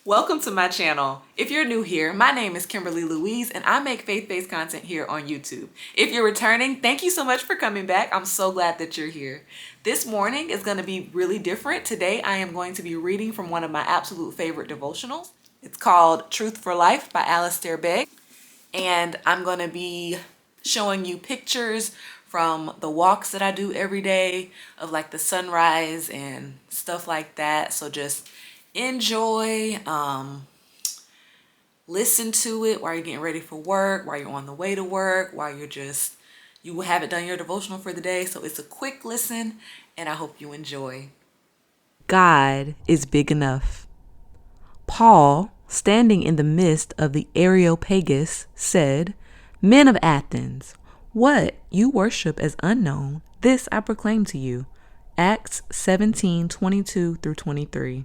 Welcome to my channel. If you're new here, my name is Kimberly Louise and I make faith-based content here on YouTube. If you're returning, thank you so much for coming back. I'm so glad that you're here. This morning is going to be really different. Today I am going to be reading from one of my absolute favorite devotionals. It's called Truth for Life by Alistair Begg. And I'm going to be showing you pictures from the walks that I do every day of like the sunrise and stuff like that. So just enjoy, listen to it while you're getting ready for work, while you're on the way to work, while you haven't done your devotional for the day. So it's a quick listen and I hope you enjoy. God is big enough. Paul, standing in the midst of the Areopagus, said, "Men of Athens, what you worship as unknown, this I proclaim to you." Acts 17:22-23.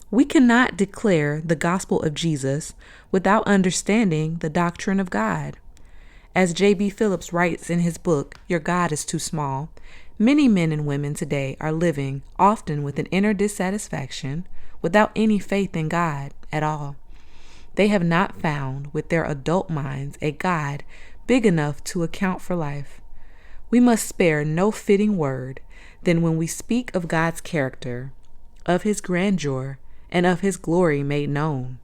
We cannot declare the gospel of Jesus without understanding the doctrine of God. As J.B. Phillips writes in his book, Your God is Too Small, many men and women today are living often with an inner dissatisfaction without any faith in God at all. They have not found with their adult minds a God big enough to account for life. We must spare no fitting word than when we speak of God's character, of his grandeur, and of his glory made known.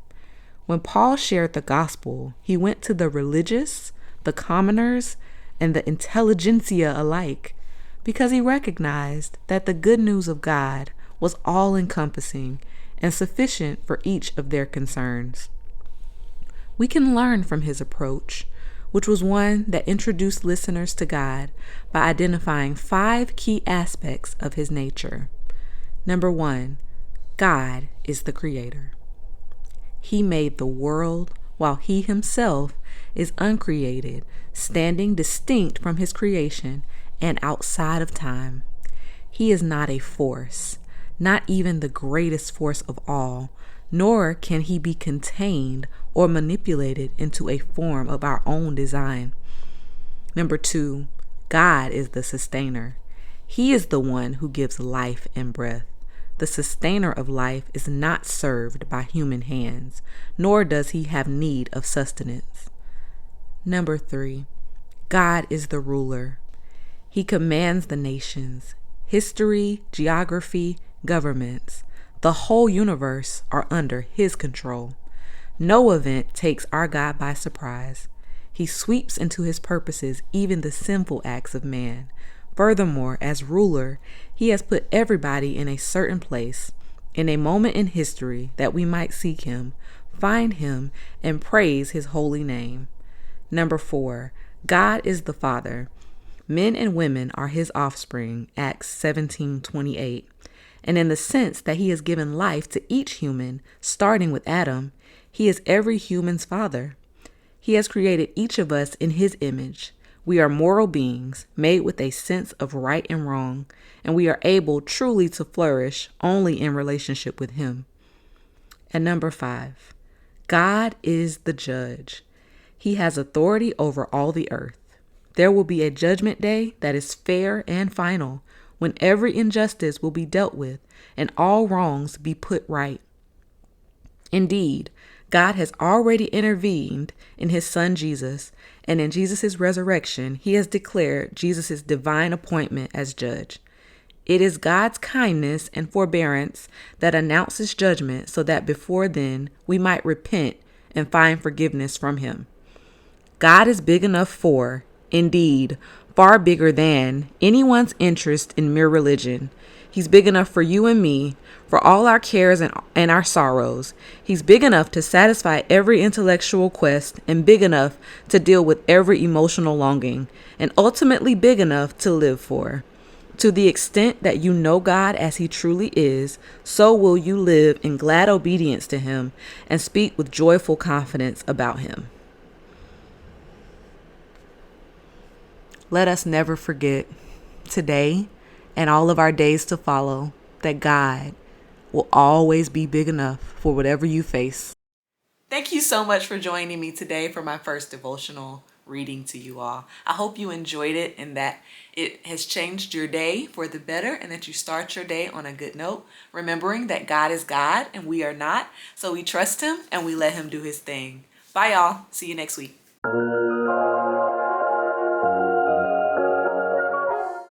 When Paul shared the gospel, he went to the religious, the commoners, and the intelligentsia alike, because he recognized that the good news of God was all-encompassing and sufficient for each of their concerns. We can learn from his approach, which was one that introduced listeners to God by identifying 5 key aspects of his nature. Number 1, God is the creator. He made the world while he himself is uncreated, standing distinct from his creation and outside of time. He is not a force, not even the greatest force of all, nor can he be contained or manipulated into a form of our own design. Number 2, God is the sustainer. He is the one who gives life and breath. The sustainer of life is not served by human hands, nor does he have need of sustenance. Number 3, God is the ruler. He commands the nations, history, geography, governments. The whole universe are under his control. No event takes our God by surprise. He sweeps into his purposes even the sinful acts of man. Furthermore, as ruler, he has put everybody in a certain place, in a moment in history that we might seek him, find him, and praise his holy name. Number 4, God is the Father. Men and women are his offspring, Acts 17:28. And in the sense that he has given life to each human, starting with Adam, he is every human's father. He has created each of us in his image. We are moral beings made with a sense of right and wrong, and we are able truly to flourish only in relationship with him. And number 5, God is the judge. He has authority over all the earth. There will be a judgment day that is fair and final, when every injustice will be dealt with and all wrongs be put right. Indeed, God has already intervened in his son Jesus, and in Jesus' resurrection, he has declared Jesus' divine appointment as judge. It is God's kindness and forbearance that announces judgment so that before then we might repent and find forgiveness from him. God is big enough for, indeed, far bigger than anyone's interest in mere religion. He's big enough for you and me, for all our cares and our sorrows. He's big enough to satisfy every intellectual quest and big enough to deal with every emotional longing and ultimately big enough to live for. To the extent that you know God as he truly is, so will you live in glad obedience to him and speak with joyful confidence about him. Let us never forget today and all of our days to follow that God will always be big enough for whatever you face. Thank you so much for joining me today for my first devotional. reading to you all. I hope you enjoyed it and that it has changed your day for the better and that you start your day on a good note, remembering that God is God and we are not. So we trust him and we let him do his thing. Bye, y'all. See you next week.